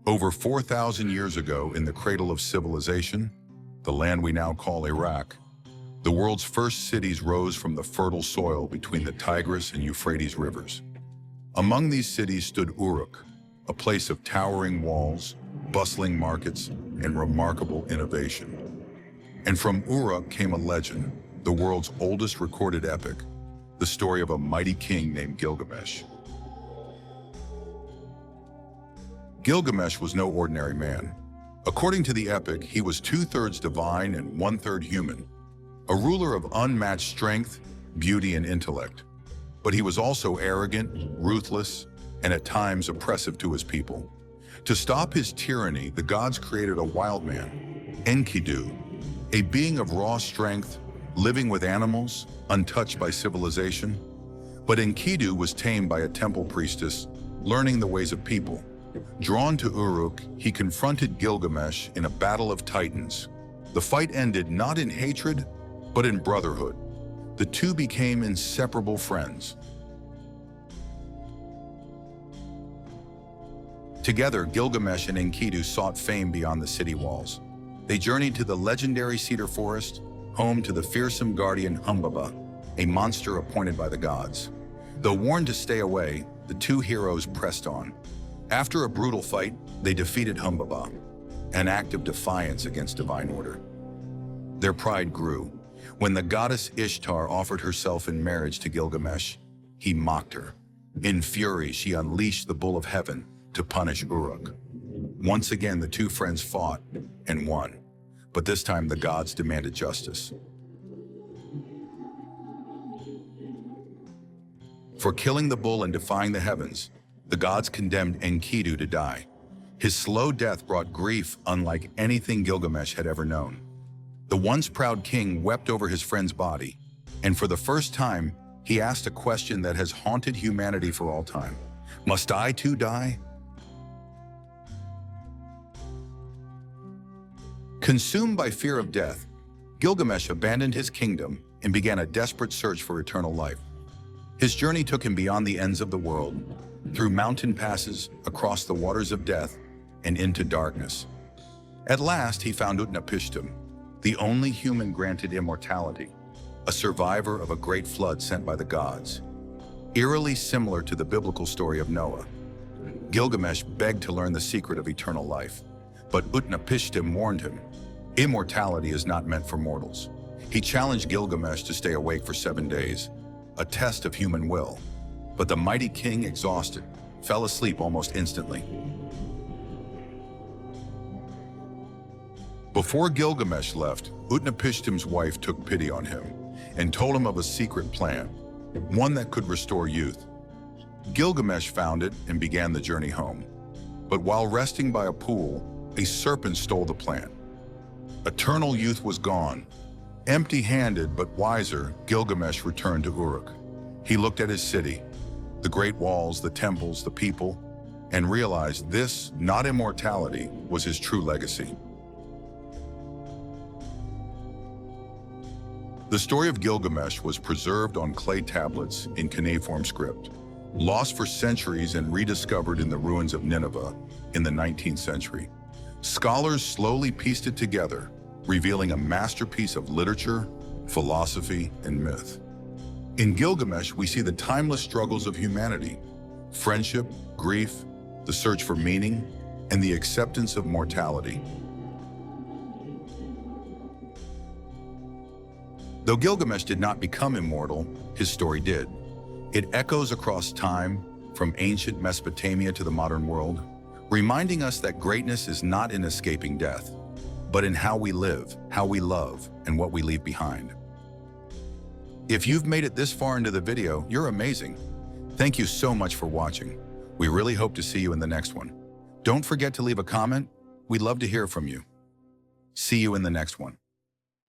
Over 4,000 years ago, in the cradle of civilization, the land we now call Iraq, the world's first cities rose from the fertile soil between the Tigris and Euphrates rivers. Among these cities stood Uruk, a place of towering walls, bustling markets, and remarkable innovation. And from Uruk came a legend, the world's oldest recorded epic, the story of a mighty king named Gilgamesh. Gilgamesh was no ordinary man. According to the epic, he was 2/3 divine and 1/3 human, a ruler of unmatched strength, beauty, and intellect. But he was also arrogant, ruthless, and at times oppressive to his people. To stop his tyranny, the gods created a wild man, Enkidu, a being of raw strength, living with animals, untouched by civilization. But Enkidu was tamed by a temple priestess, learning the ways of people. Drawn to Uruk, he confronted Gilgamesh in a battle of titans. The fight ended not in hatred, but in brotherhood. The two became inseparable friends. Together, Gilgamesh and Enkidu sought fame beyond the city walls. They journeyed to the legendary Cedar Forest, home to the fearsome guardian Humbaba, a monster appointed by the gods. Though warned to stay away, the two heroes pressed on. After a brutal fight, they defeated Humbaba, an act of defiance against divine order. Their pride grew. When the goddess Ishtar offered herself in marriage to Gilgamesh, he mocked her. In fury, she unleashed the bull of heaven to punish Uruk. Once again, the two friends fought and won, but this time the gods demanded justice. For killing the bull and defying the heavens, the gods condemned Enkidu to die. His slow death brought grief unlike anything Gilgamesh had ever known. The once proud king wept over his friend's body, and for the first time, he asked a question that has haunted humanity for all time. Must I too die? Consumed by fear of death, Gilgamesh abandoned his kingdom and began a desperate search for eternal life. His journey took him beyond the ends of the world, through mountain passes, across the waters of death, and into darkness. At last, he found Utnapishtim, the only human granted immortality, a survivor of a great flood sent by the gods. Eerily similar to the biblical story of Noah, Gilgamesh begged to learn the secret of eternal life, but Utnapishtim warned him, immortality is not meant for mortals. He challenged Gilgamesh to stay awake for 7 days, a test of human will. But the mighty king, exhausted, fell asleep almost instantly. Before Gilgamesh left, Utnapishtim's wife took pity on him and told him of a secret plan, one that could restore youth. Gilgamesh found it and began the journey home. But while resting by a pool, a serpent stole the plant. Eternal youth was gone. Empty-handed but wiser, Gilgamesh returned to Uruk. He looked at his city, the great walls, the temples, the people, and realized this, not immortality, was his true legacy. The story of Gilgamesh was preserved on clay tablets in cuneiform script, lost for centuries and rediscovered in the ruins of Nineveh in the 19th century. Scholars slowly pieced it together, revealing a masterpiece of literature, philosophy, and myth. In Gilgamesh, we see the timeless struggles of humanity: friendship, grief, the search for meaning, and the acceptance of mortality. Though Gilgamesh did not become immortal, his story did. It echoes across time, from ancient Mesopotamia to the modern world, reminding us that greatness is not in escaping death, but in how we live, how we love, and what we leave behind. If you've made it this far into the video, you're amazing. Thank you so much for watching. We really hope to see you in the next one. Don't forget to leave a comment. We'd love to hear from you. See you in the next one.